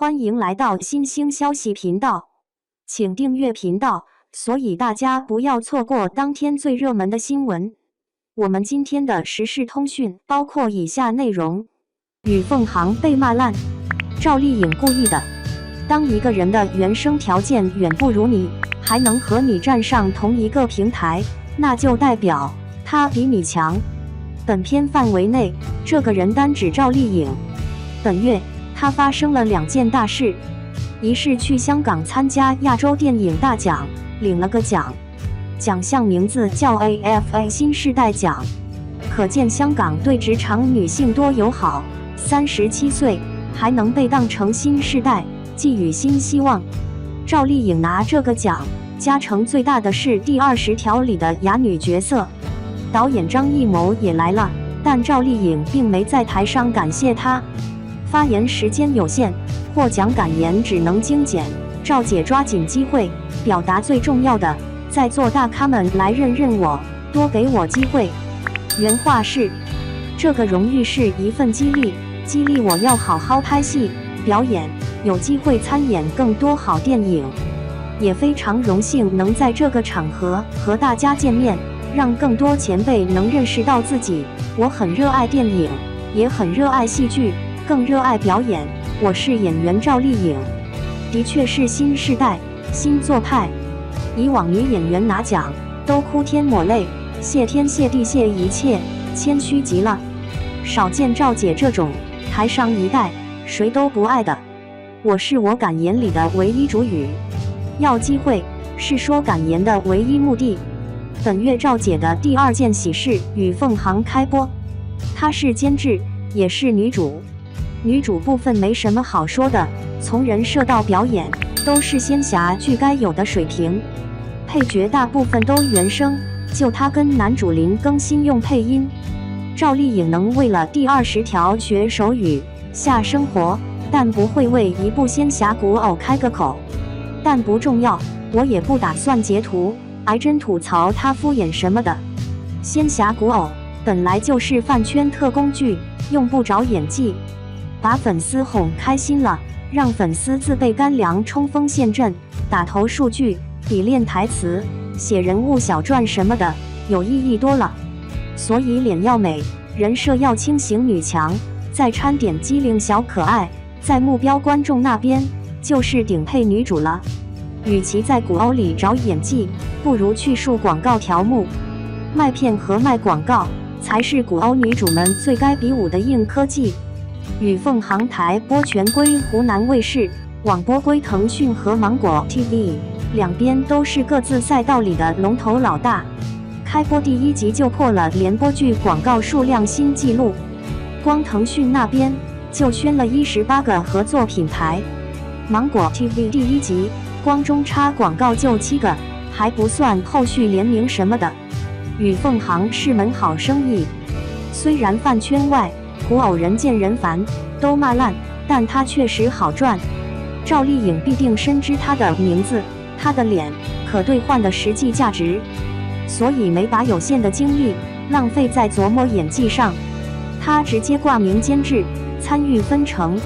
欢迎来到新兴消息频道，请订阅频道，所以大家不要错过当天最热门的新闻。我们今天的时事通讯包括以下内容：与凤航被骂烂，赵丽颖故意的。当一个人的原生条件远不如你，还能和你站上同一个平台，那就代表他比你强。本片范围内，这个人单指赵丽颖。本月，他发生了2件大事，一是去香港参加亚洲电影大奖，领了个奖，奖项名字叫 AFA 新世代奖，可见香港对职场女性多友好。37岁还能被当成新世代，寄予新希望。赵丽颖拿这个奖，加成最大的是第20条里的哑女角色。导演张艺谋也来了，但赵丽颖并没在台上感谢他。发言时间有限，获奖感言只能精简。赵姐抓紧机会，表达最重要的，在座大咖们来认认我，多给我机会。原话是：这个荣誉是一份激励，激励我要好好拍戏、表演，有机会参演更多好电影。也非常荣幸能在这个场合和大家见面，让更多前辈能认识到自己。我很热爱电影，也很热爱戏剧，更热爱表演。我是演员赵丽颖，的确是新世代、新做派。以往女演员拿奖都哭天抹泪，谢天谢地谢一切，谦虚极了。少见赵姐这种台上一代谁都不爱的。我是我感言里的唯一主语，要机会是说感言的唯一目的。本月赵姐的第2件喜事与凤航开播，她是监制，也是女主。女主部分没什么好说的，从人设到表演都是仙侠剧该有的水平。配角大部分都原声，就她跟男主林更新用配音。赵丽颖能为了第20条学手语下生活，但不会为一部仙侠古偶开个口。但不重要，我也不打算截图挨真吐槽她敷衍什么的。仙侠古偶本来就是饭圈特工剧，用不着演技，把粉丝哄开心了，让粉丝自备干粮冲锋陷阵，打头数据比练台词、写人物小传什么的有意义多了。所以脸要美，人设要轻型女强，再掺点机灵小可爱，在目标观众那边就是顶配女主了。与其在古偶里找演技，不如去树广告条目。卖片和卖广告才是古偶女主们最该比武的硬科技。与凤航台播权归湖南卫视，网播归腾讯和芒果 TV， 两边都是各自赛道里的龙头老大。开播第1集就破了连播剧广告数量新纪录，光腾讯那边就宣了18个合作品牌，芒果 TV 第1集光中插广告就7个，还不算后续联名什么的。与凤航是门好生意，虽然饭圈外古偶人见人烦，都骂烂，但他确实好赚。赵丽颖必定深知他的名字，他的脸可兑换的实际价值，所以没把有限的精力浪费在琢磨演技上。他直接挂名监制，参与分成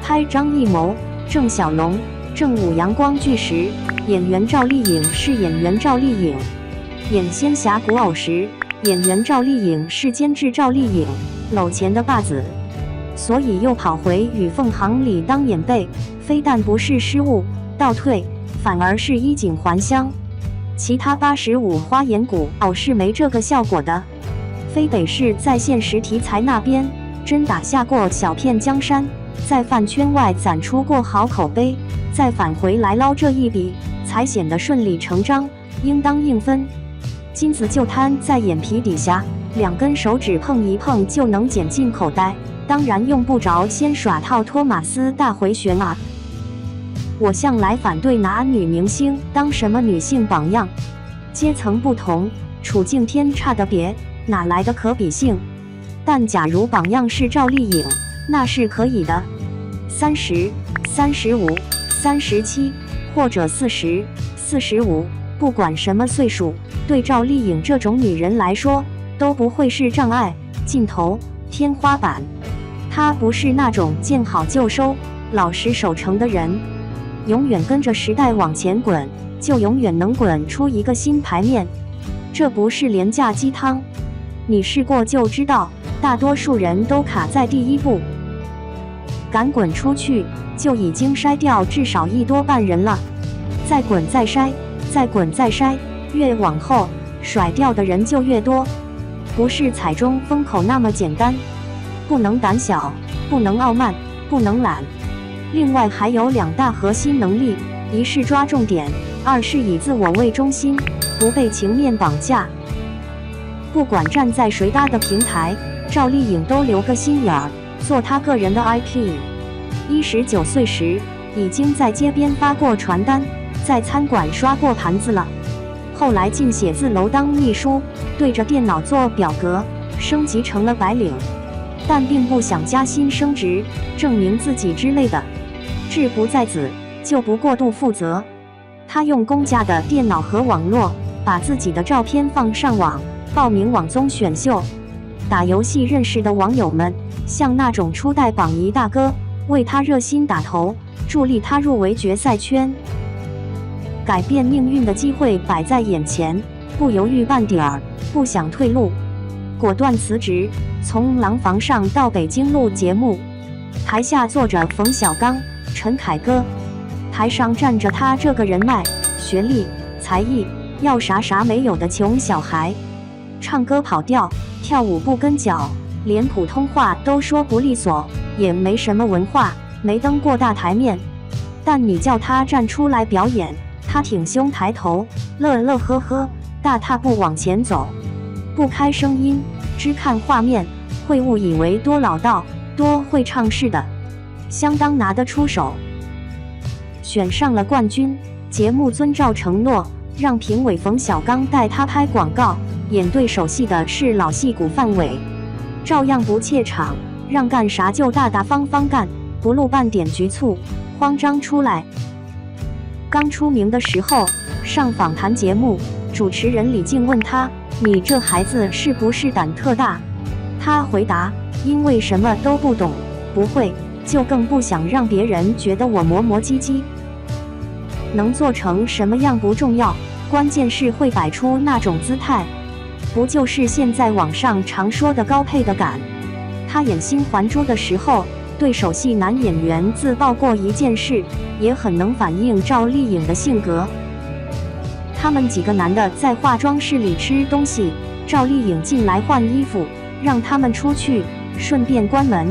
拍张艺谋、郑晓龙、正午阳光剧时，演员赵丽颖是演员赵丽颖；演仙侠古偶时，演员赵丽颖是监制赵丽颖，搂钱的把子。所以又跑回与凤航里当演辈，非但不是失误倒退，反而是衣锦还乡。其他85花眼古偶是没这个效果的，非得是在现实题材那边真打下过小片江山，在饭圈外攒出过好口碑，再返回来捞这一笔，才显得顺理成章，应当应分。金子就摊在眼皮底下，2根手指碰一碰就能捡进口袋，当然用不着先耍套托马斯大回旋啊。我向来反对拿女明星当什么女性榜样，阶层不同，处境天差的别，哪来的可比性？但假如榜样是赵丽颖，那是可以的。30、35、37或者40、45，不管什么岁数，对赵丽颖这种女人来说都不会是障碍、尽头、天花板。她不是那种见好就收、老实守成的人，永远跟着时代往前滚，就永远能滚出一个新牌面。这不是廉价鸡汤，你试过就知道，大多数人都卡在第一步。敢滚出去，就已经筛掉至少一多半人了。再滚再筛，再滚再筛，越往后甩掉的人就越多。不是踩中风口那么简单。不能胆小，不能傲慢，不能懒。另外还有2大核心能力，一是抓重点，2是以自我为中心，不被情面绑架。不管站在谁搭的平台，赵丽颖都留个心眼儿，做她个人的 IP。19岁时，已经在街边发过传单，在餐馆刷过盘子了。后来进写字楼当秘书，对着电脑做表格，升级成了白领，但并不想加薪升职，证明自己之类的。志不在子，就不过度负责。他用公家的电脑和网络，把自己的照片放上网，报名网综选秀。打游戏认识的网友们，像那种初代榜一大哥，为他热心打头，助力他入围决赛圈。改变命运的机会摆在眼前，不犹豫半点儿，不想退路，果断辞职，从廊坊上到北京录节目。台下坐着冯小刚、陈凯歌，台上站着他这个人脉、学历、才艺要啥啥没有的穷小孩。唱歌跑调，跳舞不跟脚，连普通话都说不利索，也没什么文化，没登过大台面。但你叫他站出来表演，他挺胸抬头，乐乐呵呵，大踏步往前走，不开声音，只看画面，会误以为多老道，多会唱似的，相当拿得出手。选上了冠军，节目遵照承诺，让评委冯小刚带他拍广告，演对手戏的是老戏骨范伟，照样不怯场，让干啥就大大方方干，不露半点局促、慌张出来。刚出名的时候，上访谈节目，主持人李静问他：“你这孩子是不是胆特大？”他回答：“因为什么都不懂，不会，就更不想让别人觉得我磨磨唧唧。能做成什么样不重要，关键是会摆出那种姿态，不就是现在网上常说的高配的感？”他演《新还珠》的时候，对手戏男演员自曝过一件事，也很能反映赵丽颖的性格。他们几个男的在化妆室里吃东西，赵丽颖进来换衣服，让他们出去，顺便关门。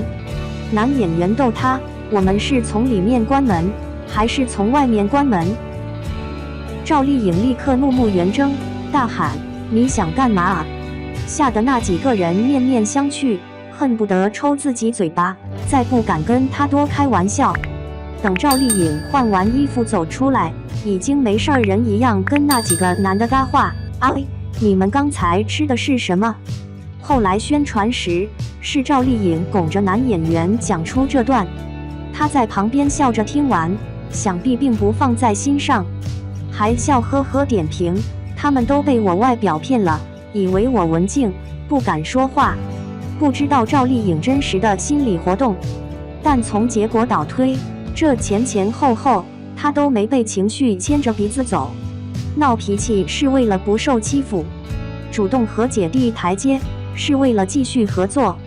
男演员逗他：“我们是从里面关门，还是从外面关门？”赵丽颖立刻怒目圆睁，大喊：“你想干嘛啊？”吓得那几个人面面相觑，恨不得抽自己嘴巴，再不敢跟他多开玩笑。等赵丽颖换完衣服走出来，已经没事人一样跟那几个男的搭话：“啊，你们刚才吃的是什么？”后来宣传时，是赵丽颖拱着男演员讲出这段，他在旁边笑着听完，想必并不放在心上，还笑呵呵点评：“他们都被我外表骗了，以为我文静，不敢说话。”不知道赵丽颖真实的心理活动，但从结果倒推，这前后后她都没被情绪牵着鼻子走。闹脾气是为了不受欺负，主动和解递台阶是为了继续合作。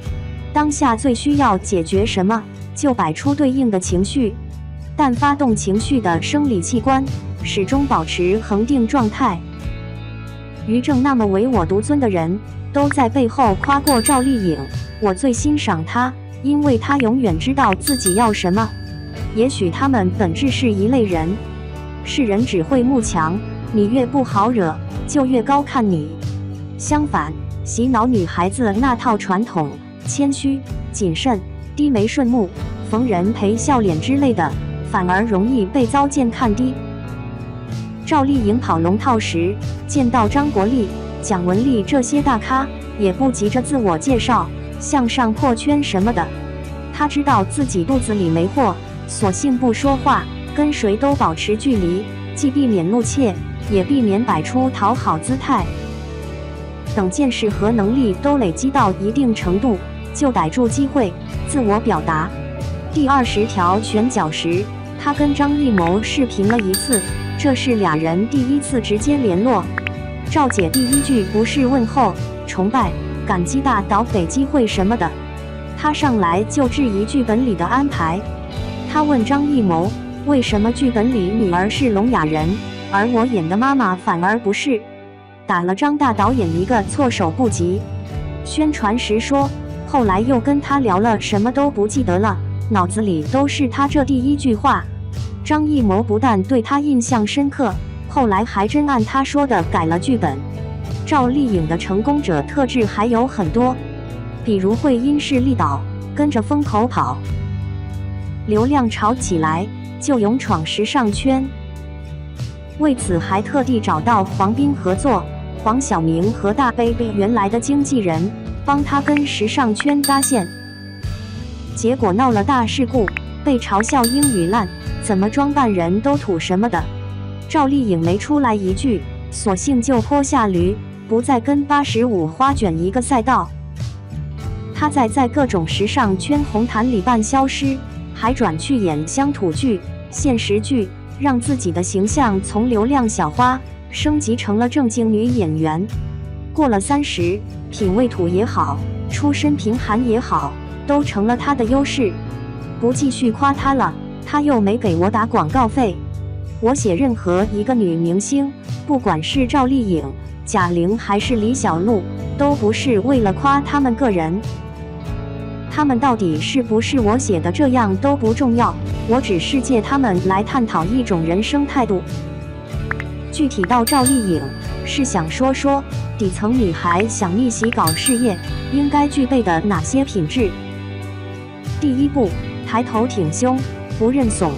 当下最需要解决什么，就摆出对应的情绪，但发动情绪的生理器官始终保持恒定状态。于正那么唯我独尊的人，都在背后夸过赵丽颖。我最欣赏她，因为她永远知道自己要什么。也许他们本质是一类人，是人只会慕强，你越不好惹，就越高看你。相反，洗脑女孩子那套传统，谦虚、谨慎、低眉顺目、逢人陪笑脸之类的，反而容易被遭见看低。赵丽颖跑龙套时，见到张国立、蒋雯丽这些大咖，也不急着自我介绍，向上破圈什么的。她知道自己肚子里没货，索性不说话，跟谁都保持距离，既避免露怯，也避免摆出讨好姿态。等见识和能力都累积到一定程度，就逮住机会，自我表达。第20条选角时，他跟张艺谋视频了一次，这是俩人第一次直接联络。赵姐第一句不是问候、崇拜、感激大导给机会什么的，她上来就质疑剧本里的安排。她问张艺谋，为什么剧本里女儿是聋哑人，而我演的妈妈反而不是？打了张大导演一个措手不及。宣传时说，后来又跟他聊了，什么都不记得了，脑子里都是他这第一句话。张艺谋不但对他印象深刻，后来还真按他说的改了剧本。赵丽颖的成功者特质还有很多，比如会因势利导，跟着风口跑，流量炒起来就勇闯时尚圈。为此还特地找到黄斌合作，黄晓明和大 baby 原来的经纪人帮他跟时尚圈搭线，结果闹了大事故，被嘲笑英语烂，怎么装扮人都土什么的。赵丽颖没出来一句，索性就坡下驴，不再跟85花卷一个赛道。她在各种时尚圈红毯里半消失，还转去演乡土剧、现实剧，让自己的形象从流量小花升级成了正经女演员。过了30，品味土也好，出身贫寒也好，都成了她的优势。不继续夸她了，她又没给我打广告费。我写任何一个女明星，不管是赵丽颖、贾玲还是李小璐，都不是为了夸她们个人。她们到底是不是我写的，这样都不重要，我只是借她们来探讨一种人生态度。具体到赵丽颖，是想说说底层女孩想逆袭搞事业，应该具备的哪些品质。第一步，抬头挺胸，不认怂。